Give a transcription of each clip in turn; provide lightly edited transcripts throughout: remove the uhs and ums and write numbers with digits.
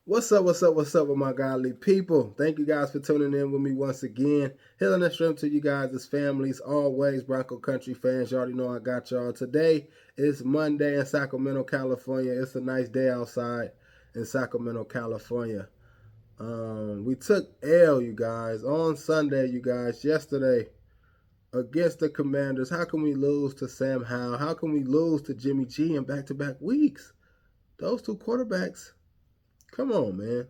What's up with my godly people? Thank you guys for tuning in with me once again. Healing and strength to you guys as families, always Bronco Country fans. You already know I got y'all. Today is Monday in Sacramento, California. It's a nice day outside in Sacramento, California. We took L, you guys, on Sunday, you guys, yesterday against the Commanders. How can we lose to Sam Howell? How can we lose to Jimmy G in back-to-back weeks? Those two quarterbacks, come on, man.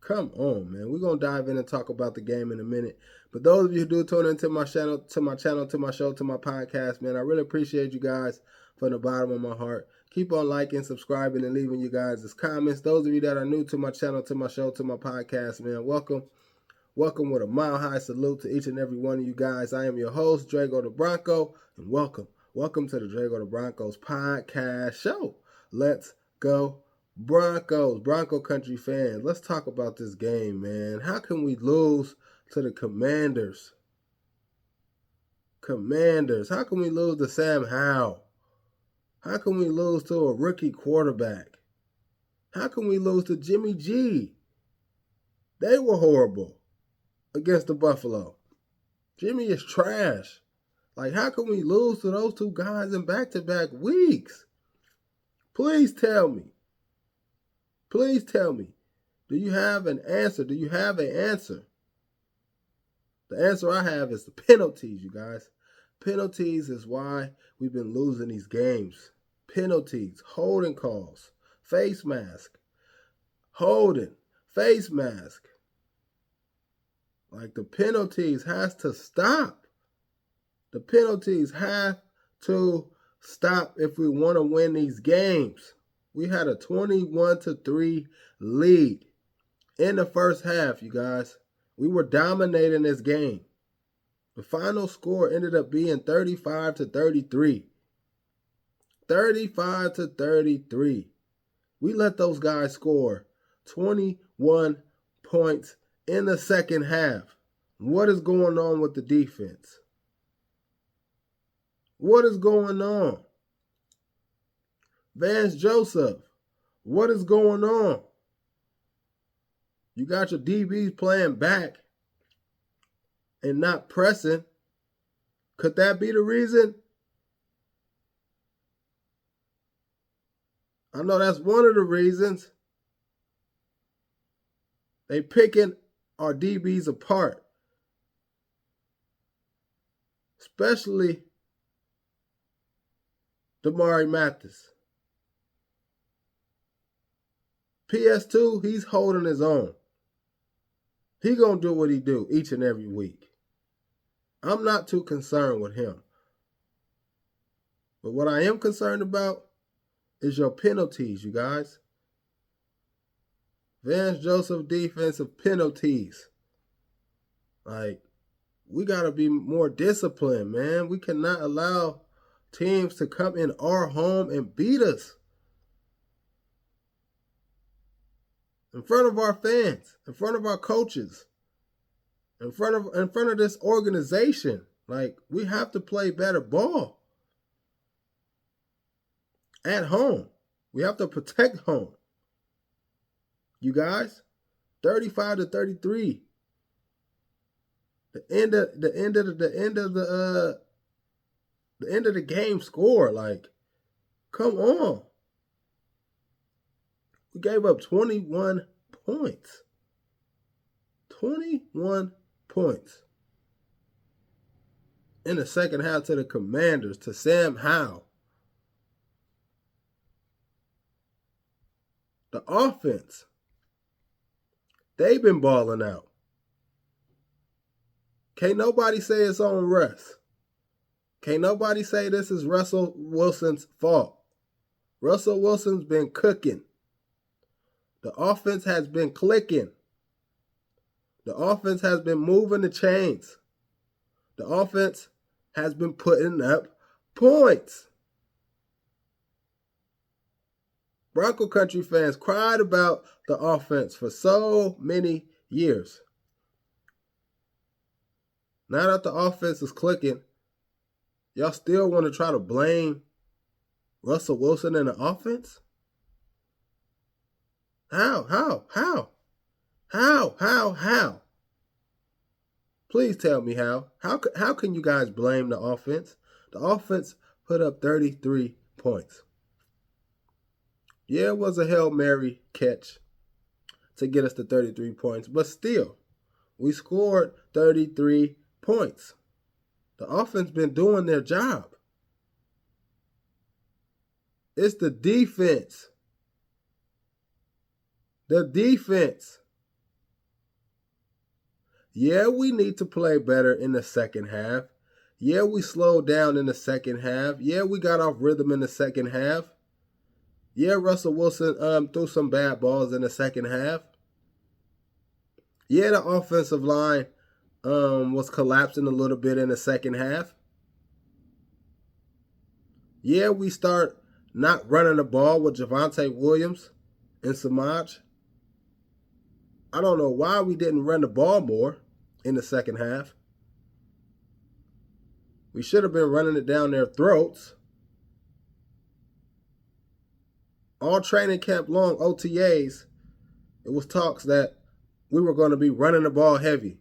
Come on, man. We're gonna dive in and talk about the game in a minute. But those of you who do tune into my channel, to my show, to my podcast, man, I really appreciate you guys from the bottom of my heart. Keep on liking, subscribing, and leaving you guys' comments. Those of you that are new to my channel, to my show, to my podcast, man, welcome. Welcome with a mile high salute to each and every one of you guys. I am your host, Drago the Bronco, and welcome. Welcome to the Drago the Broncos podcast show. Let's go Broncos, Bronco Country fans. Let's talk about this game, man. How can we lose to the Commanders? How can we lose to Sam Howell? How can we lose to a rookie quarterback? How can we lose to Jimmy G? They were horrible against the Buffalo. Jimmy is trash. Like, how can we lose to those two guys in back-to-back weeks? Please tell me. Please tell me. Do you have an answer? Do you have an answer? The answer I have is the penalties, you guys. Penalties is why we've been losing these games. Penalties, holding calls, face mask, holding, face mask. Like, the penalties has to stop. The penalties have to stop if we want to win these games. We had a 21-3 lead in the first half, you guys. We were dominating this game. The final score ended up being 35-33. 35-33. We let those guys score 21 points in the second half. What is going on with the defense? What is going on? Vance Joseph, what is going on? You got your DBs playing back and not pressing. Could that be the reason? I know that's one of the reasons. They picking our DBs apart. Especially Damari Mathis. PS2, he's holding his own. He gonna do what he do each and every week. I'm not too concerned with him. But what I am concerned about is your penalties, you guys. Vance Joseph defensive penalties. Like, we got to be more disciplined, man. We cannot allow teams to come in our home and beat us. In front of our fans, in front of our coaches, in front of this organization. Like, we have to play better ball. At home. We have to protect home. You guys, 35-33. The end of the game score. Like, come on. We gave up 21 points. 21 points in the second half to the Commanders, to Sam Howell. The offense, they've been balling out. Can't nobody say it's on Russ. Can't nobody say this is Russell Wilson's fault. Russell Wilson's been cooking. The offense has been clicking. The offense has been moving the chains. The offense has been putting up points. Bronco Country fans cried about the offense for so many years. Now that the offense is clicking, y'all still want to try to blame Russell Wilson and the offense? How? Please tell me how. How can you guys blame the offense? The offense put up 33 points. Yeah, it was a Hail Mary catch to get us to 33 points, but still, we scored 33 points. The offense been doing their job. It's the defense. The defense. Yeah, we need to play better in the second half. Yeah, we slowed down in the second half. Yeah, we got off rhythm in the second half. Yeah, Russell Wilson threw some bad balls in the second half. Yeah, the offensive line was collapsing a little bit in the second half. Yeah, we start not running the ball with Javonte Williams and Samaj. I don't know why we didn't run the ball more in the second half. We should have been running it down their throats. All training camp long, OTAs, it was talks that we were going to be running the ball heavy.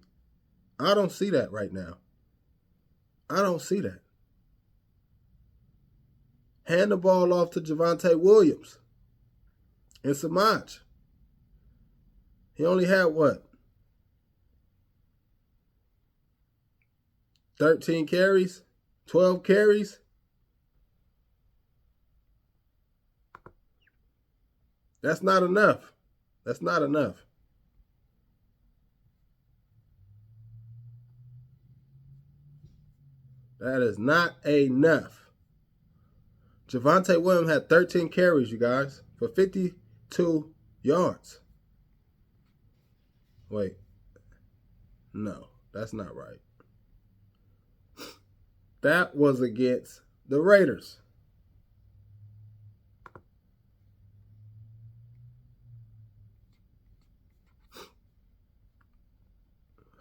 I don't see that right now. I don't see that. Hand the ball off to Javonte Williams and Samaj. He only had what? 13 carries? 12 carries? That's not enough. That's not enough. That is not enough. Javonte Williams had 13 carries, you guys, for 52 yards. Wait. No, that's not right. That was against the Raiders.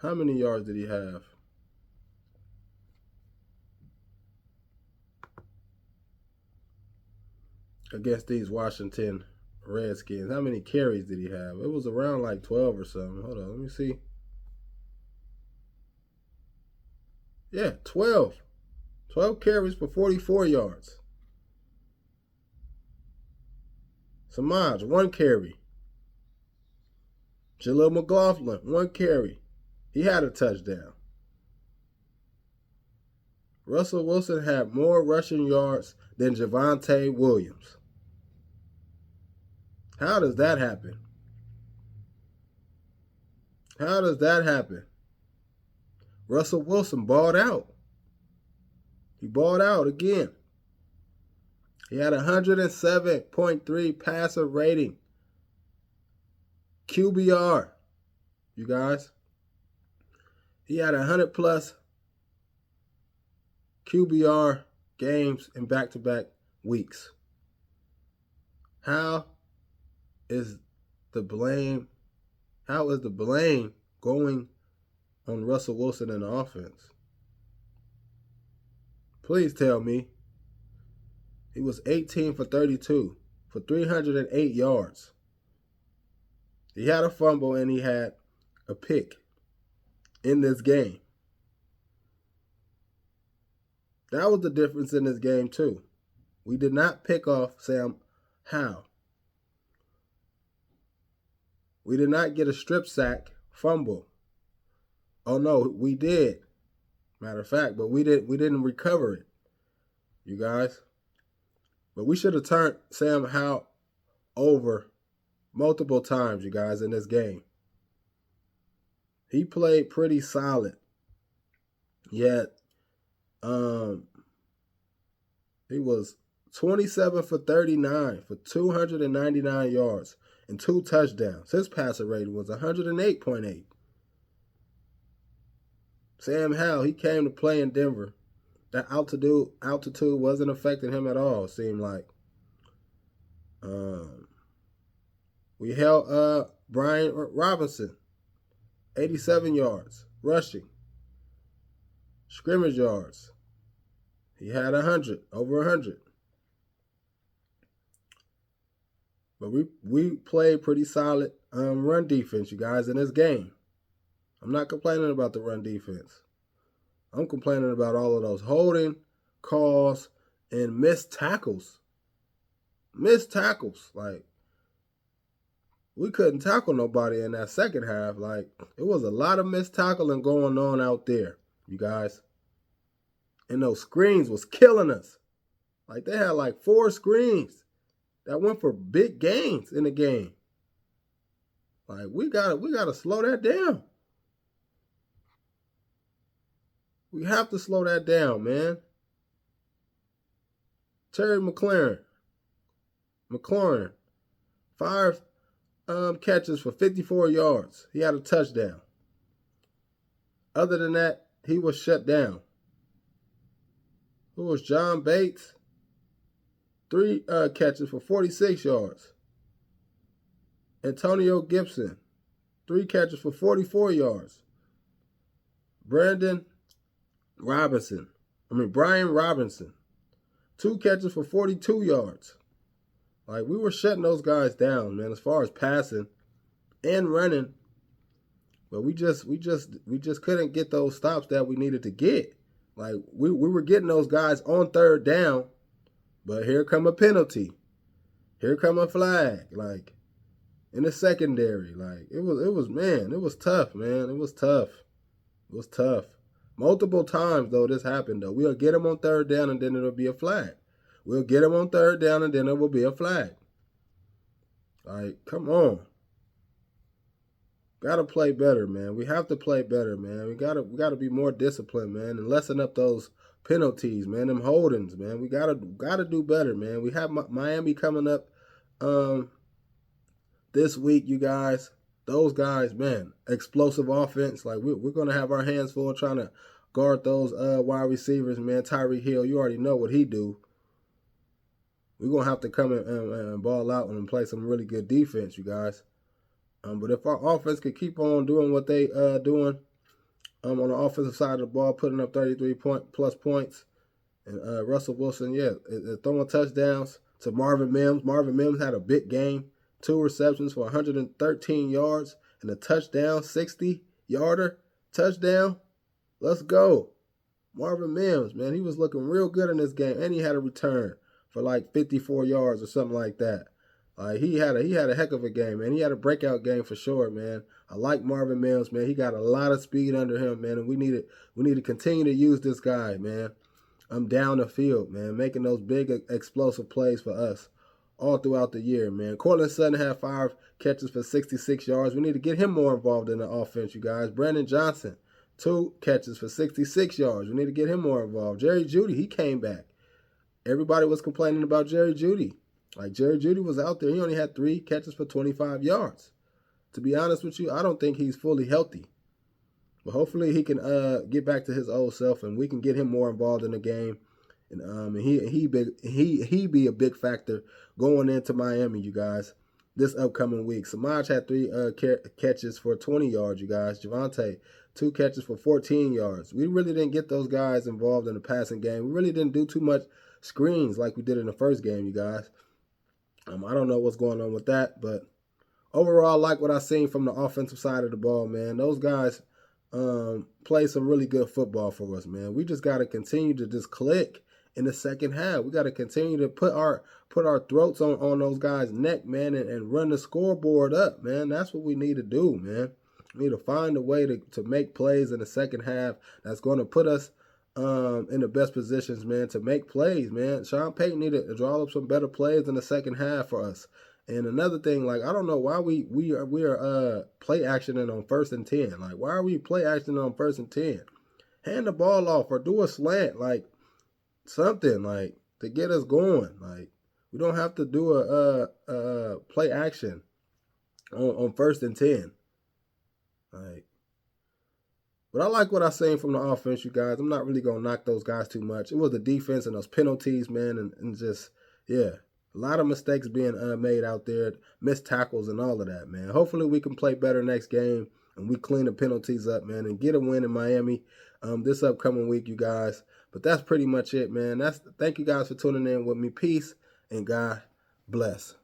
How many yards did he have? Against these Washington Redskins. How many carries did he have? It was around like 12 or something. Hold on, let me see. Yeah, 12. 12 carries for 44 yards. Samaj, 1 carry. Jaleel McLaughlin, 1 carry. He had a touchdown. Russell Wilson had more rushing yards than Javonte Williams. How does that happen? How does that happen? Russell Wilson balled out. He balled out again. He had 107.3 passer rating. QBR, you guys. He had 100 plus QBR games in back-to-back weeks. How is the blame going on Russell Wilson and the offense? Please tell me. He was 18 for 32 for 308 yards. He had a fumble and he had a pick in this game. That was the difference in this game too. We did not pick off Sam Howell. We did not get a strip sack fumble. Oh no, we did. Matter of fact, but we didn't recover it, you guys. But we should have turned Sam Howell over multiple times, you guys, in this game. He played pretty solid. Yet, he was 27 for 39 for 299 yards and 2 touchdowns. His passer rating was 108.8. Sam Howell, he came to play in Denver. That altitude wasn't affecting him at all, it seemed like. We held Brian Robinson, 87 yards, rushing. Scrimmage yards. He had 100, over 100. But we played pretty solid run defense, you guys, in this game. I'm not complaining about the run defense. I'm complaining about all of those holding calls and missed tackles. Missed tackles. Like, we couldn't tackle nobody in that second half. Like, it was a lot of missed tackling going on out there, you guys. And those screens was killing us. Like, they had like 4 screens that went for big gains in the game. Like, we gotta slow that down. We have to slow that down, man. Terry McLaurin, 5 catches for 54 yards. He had a touchdown. Other than that, he was shut down. Who was John Bates? 3 catches for 46 yards. Antonio Gibson, 3 catches for 44 yards. Brian Robinson, 2 catches for 42 yards. Like, we were shutting those guys down, man, as far as passing and running. But we just couldn't get those stops that we needed to get. Like, we were getting those guys on third down, but here come a penalty. Here come a flag. Like, in the secondary. Like, it was tough, man. It was tough. Multiple times, though, this happened, though. We'll get them on third down, and then it'll be a flag. We'll get them on third down, and then it will be a flag. Like, come on. Got to play better, man. We have to play better, man. We gotta be more disciplined, man, and lessen up those penalties, man. Them holdings, man. We gotta do better, man. We have Miami coming up this week, you guys. Those guys, man, explosive offense. Like, we're gonna have our hands full trying to guard those wide receivers, man. Tyreek Hill, you already know what he do. We're gonna have to come and ball out and play some really good defense, you guys. But if our offense could keep on doing what they doing on the offensive side of the ball, putting up 33+ points, and Russell Wilson, throwing touchdowns to Marvin Mims. Marvin Mims had a big game, 2 receptions for 113 yards and a touchdown, 60-yarder touchdown. Let's go. Marvin Mims, man, he was looking real good in this game, and he had a return for like 54 yards or something like that. He had a heck of a game, man. He had a breakout game for sure, man. I like Marvin Mims, man. He got a lot of speed under him, man, and we need to continue to use this guy, man. I'm down the field, man, making those big explosive plays for us all throughout the year, man. Courtland Sutton had 5 catches for 66 yards. We need to get him more involved in the offense, you guys. Brandon Johnson, 2 catches for 66 yards. We need to get him more involved. Jerry Jeudy, he came back. Everybody was complaining about Jerry Jeudy. Like, Jerry Jeudy was out there. He only had 3 catches for 25 yards. To be honest with you, I don't think he's fully healthy. But hopefully he can get back to his old self, and we can get him more involved in the game. And he be a big factor going into Miami, you guys, this upcoming week. Samaj had 3 catches for 20 yards, you guys. Javonte, 2 catches for 14 yards. We really didn't get those guys involved in the passing game. We really didn't do too much screens like we did in the first game, you guys. I don't know what's going on with that, but overall, I like what I seen from the offensive side of the ball, man. Those guys play some really good football for us, man. We just got to continue to just click in the second half. We got to continue to put our throats on those guys' neck, man, and run the scoreboard up, man. That's what we need to do, man. We need to find a way to make plays in the second half that's going to put us in the best positions, man, to make plays, man. Sean Payton needed to draw up some better plays in the second half for us. And another thing, like, I don't know why we are play actioning on 1st and 10. Like, why are we play actioning on 1st and 10? Hand the ball off or do a slant, like something, like, to get us going. Like, we don't have to do a play action on 1st and 10. Like, but I like what I seen from the offense, you guys. I'm not really going to knock those guys too much. It was the defense and those penalties, man, and just, yeah, a lot of mistakes being made out there, missed tackles and all of that, man. Hopefully we can play better next game and we clean the penalties up, man, and get a win in Miami this upcoming week, you guys. But that's pretty much it, man. Thank you guys for tuning in with me. Peace and God bless.